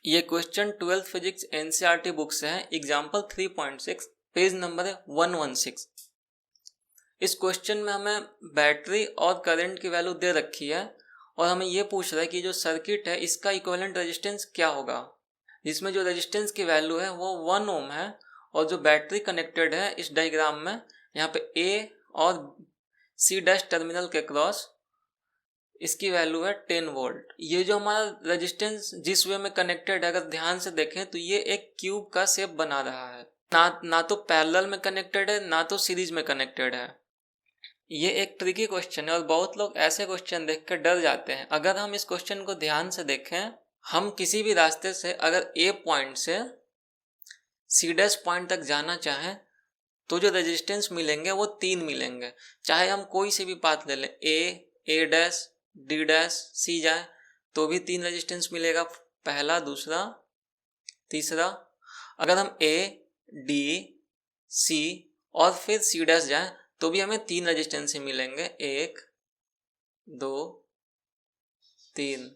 ये question 12th physics NCERT book से है। एग्जाम्पल 3.6 पेज नंबर है 116। इस क्वेश्चन में हमें बैटरी और करंट की वैल्यू दे रखी है और हमें ये पूछ रहा है कि जो सर्किट है इसका इक्विवेलेंट रेजिस्टेंस क्या होगा, जिसमें जो रेजिस्टेंस की वैल्यू है वो 1 ओम है और जो बैटरी कनेक्टेड है इस डायग्राम में यहाँ पे ए और सी डैश टर्मिनल के क्रॉस इसकी वैल्यू है 10 वोल्ट। ये जो हमारा रेजिस्टेंस जिस वे में कनेक्टेड है, अगर ध्यान से देखें तो ये एक क्यूब का शेप बना रहा है। ना तो पैरेलल में कनेक्टेड है ना तो सीरीज में कनेक्टेड है। ये एक ट्रिकी क्वेश्चन है और बहुत लोग ऐसे क्वेश्चन देख कर डर जाते हैं। अगर हम इस क्वेश्चन को ध्यान से देखें, हम किसी भी रास्ते से अगर ए पॉइंट से सी डैश पॉइंट तक जाना चाहें तो जो रेजिस्टेंस मिलेंगे वो 3 मिलेंगे। चाहे हम कोई से भी पाथ ले लें, ए डैश, डी डैश, सी जाए तो भी 3 रेजिस्टेंस मिलेगा, पहला, दूसरा, तीसरा। अगर हम ए, डी, सी और फिर सी डैश जाए तो भी हमें 3 रेजिस्टेंस ही मिलेंगे, 1, 2, 3।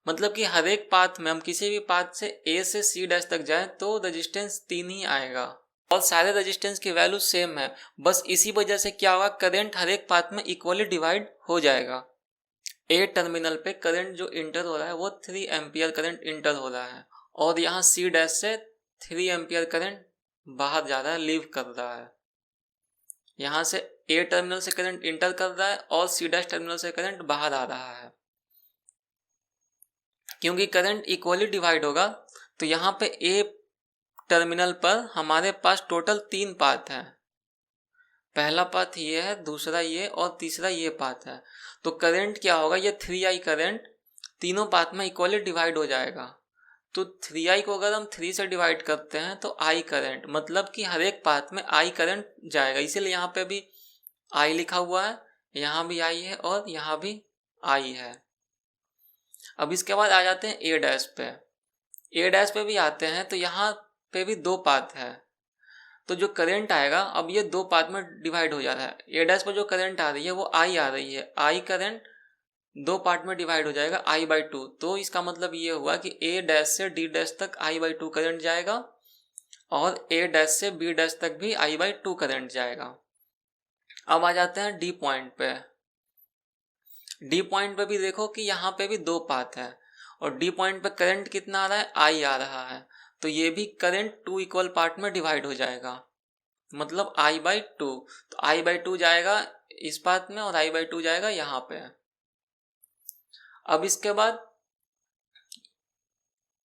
मतलब कि हर एक पाथ में हम किसी भी पाथ से ए से सी डैश तक जाए तो रेजिस्टेंस 3 ही आएगा और सारे रेजिस्टेंस की वैल्यू सेम है। बस इसी वजह से क्या होगा, करंट हर एक पाथ में इक्वली डिवाइड हो जाएगा। ए टर्मिनल पे करंट जो इंटर हो रहा है वो 3 एम्पियर करंट इंटर हो रहा है और यहाँ सी डैश से 3 एम्पियर करंट बाहर जा रहा है, लीव कर रहा है। यहाँ से ए टर्मिनल से करंट इंटर कर रहा है और सी डैश टर्मिनल से करंट बाहर आ रहा है। क्योंकि करंट इक्वली डिवाइड होगा तो यहाँ पे ए टर्मिनल पर हमारे पास टोटल 3 पाथ है। पहला पाथ ये है, दूसरा ये और तीसरा ये पाथ है। तो करंट क्या होगा, ये 3i करंट तीनों पाथ में इक्वली डिवाइड हो जाएगा। तो 3i को अगर हम 3 से डिवाइड करते हैं तो i करंट, मतलब कि हर एक पाथ में i करंट जाएगा। इसीलिए यहाँ पे भी i लिखा हुआ है, यहाँ भी i है और यहाँ भी i है। अब इसके बाद आ जाते हैं a डैश पे। a डैश पे भी आते हैं तो यहाँ पे भी 2 पाथ है। तो जो करंट आएगा, अब ये 2 पार्ट में डिवाइड हो जा रहा है। ए डैश पर जो करंट आ रही है वो आई आ रही है, आई करंट 2 पार्ट में डिवाइड हो जाएगा I/2। तो इसका मतलब ये हुआ कि ए डैश से डी डैश तक I/2 करंट जाएगा और ए डैश से बी डैश तक भी I/2 करंट जाएगा। अब आ जाते हैं डी पॉइंट पे। डी पॉइंट पे भी देखो कि यहाँ पे भी 2 पाथ है और डी पॉइंट पे करंट कितना आ रहा है, आई आ रहा है। तो ये भी करंट 2 इक्वल पार्ट में डिवाइड हो जाएगा, मतलब I/2। तो I/2 जाएगा इस पाथ में और I/2 जाएगा यहाँ पे। अब इसके बाद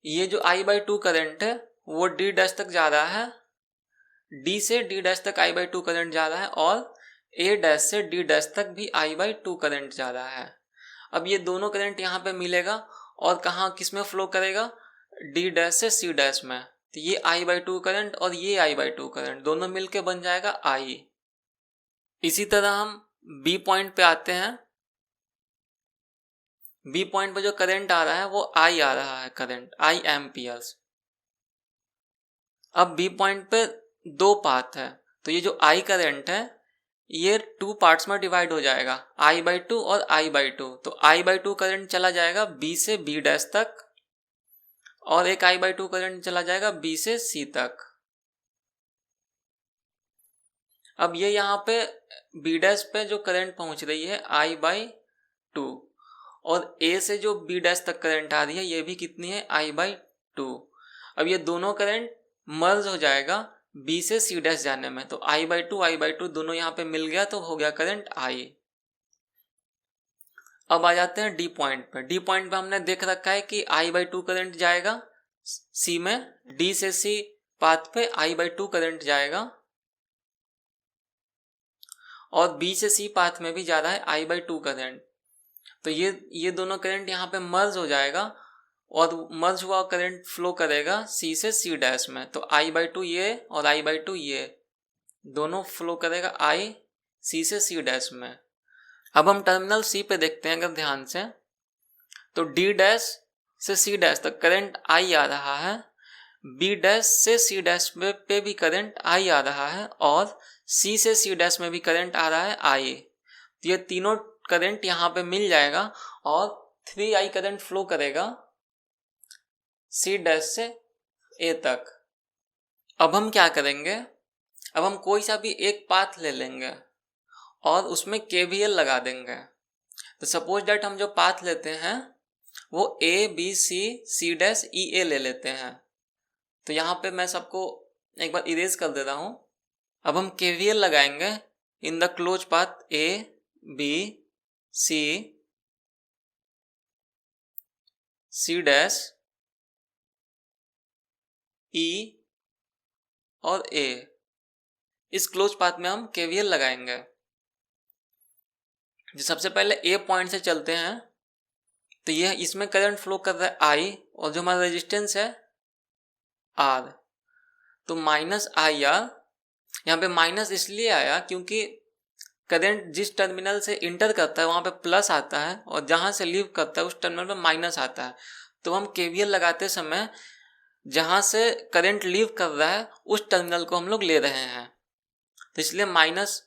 ये जो I/2 करंट है वो D डैश तक जा रहा है, D से D डैश तक I/2 करंट जा रहा है और A डैश से D डैश तक भी I/2 करंट जा रहा है। अब ये दोनों करंट यहाँ पे मिलेगा और कहाँ किस में फ्लो करेगा, D डैश से C डैश में। तो ये I/2 करंट और ये I/2 करंट दोनों मिलके बन जाएगा I। इसी तरह हम B पॉइंट पे आते हैं। B पॉइंट पे जो करंट आ रहा है वो I आ रहा है, करंट I एम्पियर्स। अब B पॉइंट पे 2 पाथ है तो ये जो I करंट है ये 2 पार्ट्स में डिवाइड हो जाएगा, I/2 और I/2। तो I/2 करंट चला जाएगा B से B डैश तक और एक I/2 करंट चला जाएगा B से C तक। अब ये यहाँ पे B डैश पे जो करंट पहुंच रही है I/2 और A से जो B डैश तक करंट आ रही है ये भी कितनी है, I/2। अब ये दोनों करंट मर्ज हो जाएगा B से C डैश जाने में। तो I/2 दोनों यहाँ पे मिल गया तो हो गया करंट I। अब आ जाते हैं डी पॉइंट पे। डी पॉइंट पे हमने देख रखा है कि I/2 करंट जाएगा C में, D से C पाथ पे I/2 करंट जाएगा और B से C पाथ में भी जा रहा है I/2 करंट। तो ये दोनों करंट यहाँ पे मर्ज हो जाएगा और मर्ज हुआ करंट फ्लो करेगा C से C डैश में। तो I/2 ये और I/2 ये दोनों फ्लो करेगा I C से C डैश में। अब हम टर्मिनल C पे देखते हैं अगर ध्यान से, तो D डैश से C डैश तक करंट I आ रहा है, B डैश से C डैश पे भी करंट I आ रहा है और C से C डैश में भी करंट आ रहा है I। तो ये तीनों करंट यहाँ पे मिल जाएगा और 3I करंट फ्लो करेगा C डैश से A तक। अब हम क्या करेंगे, अब हम कोई सा भी एक पाथ ले लेंगे और उसमें KVL लगा देंगे। तो सपोज दैट हम जो पाथ लेते हैं वो A B C dash E A ले लेते हैं। तो यहाँ पे मैं सबको एक बार इरेज कर देता हूँ। अब हम KVL लगाएंगे in the close path A B C dash E और A। इस क्लोज पाथ में हम KVL लगाएंगे। जो सबसे पहले A पॉइंट से चलते हैं तो ये इसमें करंट फ्लो कर रहा है I और जो हमारा रेजिस्टेंस है R। तो माइनस आई आर, यहाँ पे माइनस इसलिए आया क्योंकि करंट जिस टर्मिनल से इंटर करता है वहाँ पे प्लस आता है और जहाँ से लीव करता है उस टर्मिनल पे माइनस आता है। तो हम KVL लगाते समय जहाँ से करंट लीव कर रहा है उस टर्मिनल को हम लोग ले रहे हैं। तो इसलिए माइनस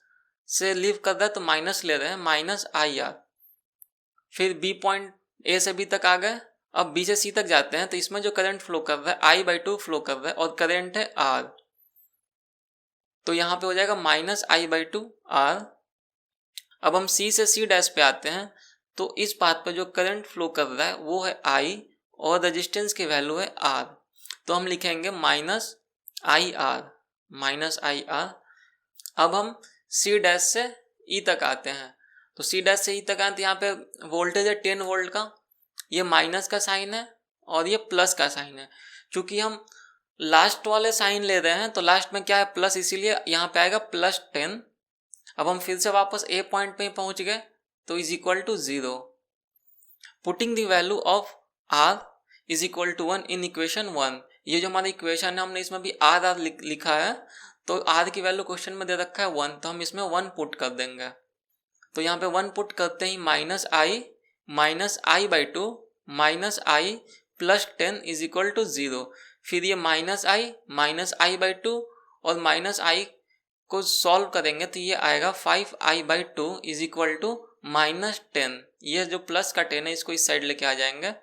से लीव कर रहा है तो माइनस ले रहे हैं, माइनस आई आर। फिर B पॉइंट A से B तक आ गए। अब B से C तक जाते हैं तो इसमें जो करंट फ्लो कर रहा है I/2 फ्लो कर रहा है और करंट है R। तो यहाँ पे हो जाएगा माइनस I/2 R। अब हम C से C डैश पे आते हैं तो इस पाथ पे जो करंट फ्लो कर रहा है वो है I और रेजिस्टेंस की वैल्यू है R। तो हम लिखेंगे माइनस IR, माइनस IR। अब हम C डैश से E तक आते हैं तो C डैश से E तक आए तो यहाँ पे वोल्टेज है 10 वोल्ट का, ये माइनस का साइन है और ये प्लस का साइन है। चूंकि हम लास्ट वाले साइन ले रहे हैं तो लास्ट में क्या है प्लस, इसीलिए यहाँ पे आएगा +10। अब हम फिर से वापस A पॉइंट पे पहुंच गए तो is equal to 0। Putting the value of R is equal to 1 in equation 1। ये जो हमारा इक्वेशन है हमने इसमें भी R लिखा है तो R की वैल्यू क्वेश्चन में दे रखा है 1, तो हम इसमें 1 पुट कर देंगे। तो यहाँ पे 1 पुट करते ही minus I/2 minus I plus 10 is equal to 0। फिर ये माइनस I/2 और माइनस I को सॉल्व करेंगे तो ये आएगा 5I/2 इज इक्वल टू -10। ये जो प्लस का 10 है इसको इस साइड लेके आ जाएंगे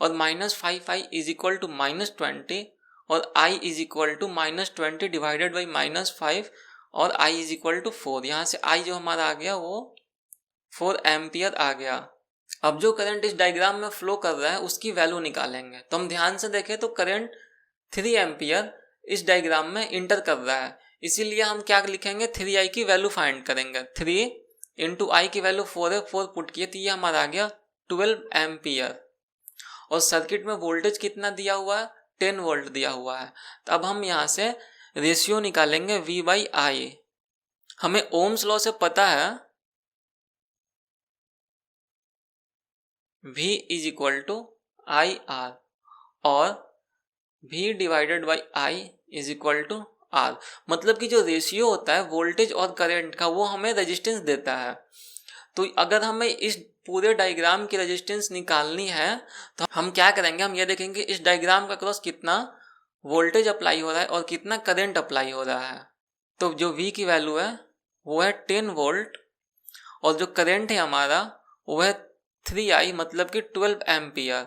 और -5I इज इक्वल टू -20 और I is equal to -20 divided by -5 और I इज इक्वल टू 4। यहाँ से I जो हमारा आ गया वो 4 एम्पियर आ गया। अब जो करंट इस डायग्राम में फ्लो कर रहा है उसकी वैल्यू निकालेंगे। तो हम ध्यान से देखें तो करंट 3 एम्पियर इस डायग्राम में इंटर कर रहा है, इसीलिए हम क्या लिखेंगे 3I की वैल्यू फाइंड करेंगे। 3 इंटू I की वैल्यू 4 है, 4 पुट किए तो ये हमारा आ गया 12 एम्पियर। और सर्किट में वोल्टेज कितना दिया हुआ है 10 वोल्ट दिया हुआ है। तो अब हम यहाँ से रेशियो निकालेंगे V/I। हमें ओम्स लॉ से पता है V is equal to IR और V divided by I is equal to R। मतलब कि जो रेशियो होता है वोल्टेज और करंट का वो हमें रेजिस्टेंस देता है। तो अगर हमें इस पूरे डायग्राम की रेजिस्टेंस निकालनी है तो हम क्या करेंगे, हम ये देखेंगे इस डायग्राम का क्रॉस कितना वोल्टेज अप्लाई हो रहा है और कितना करंट अप्लाई हो रहा है। तो जो V की वैल्यू है वो है 10 वोल्ट और जो करंट है हमारा वो है 3I मतलब कि 12 एम्पियर।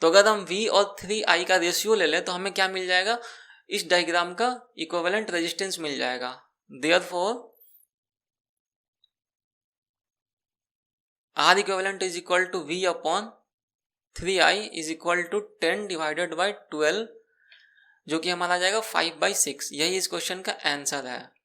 तो अगर हम V और 3I का रेशियो ले लें तो हमें क्या मिल जाएगा, इस डायग्राम का इक्विवेलेंट रेजिस्टेंस मिल जाएगा। Therefore R equivalent is equal to V upon 3I is equal to 10 divided by 12, जो कि हमारा आ जाएगा 5/6। यही इस क्वेश्चन का आंसर है।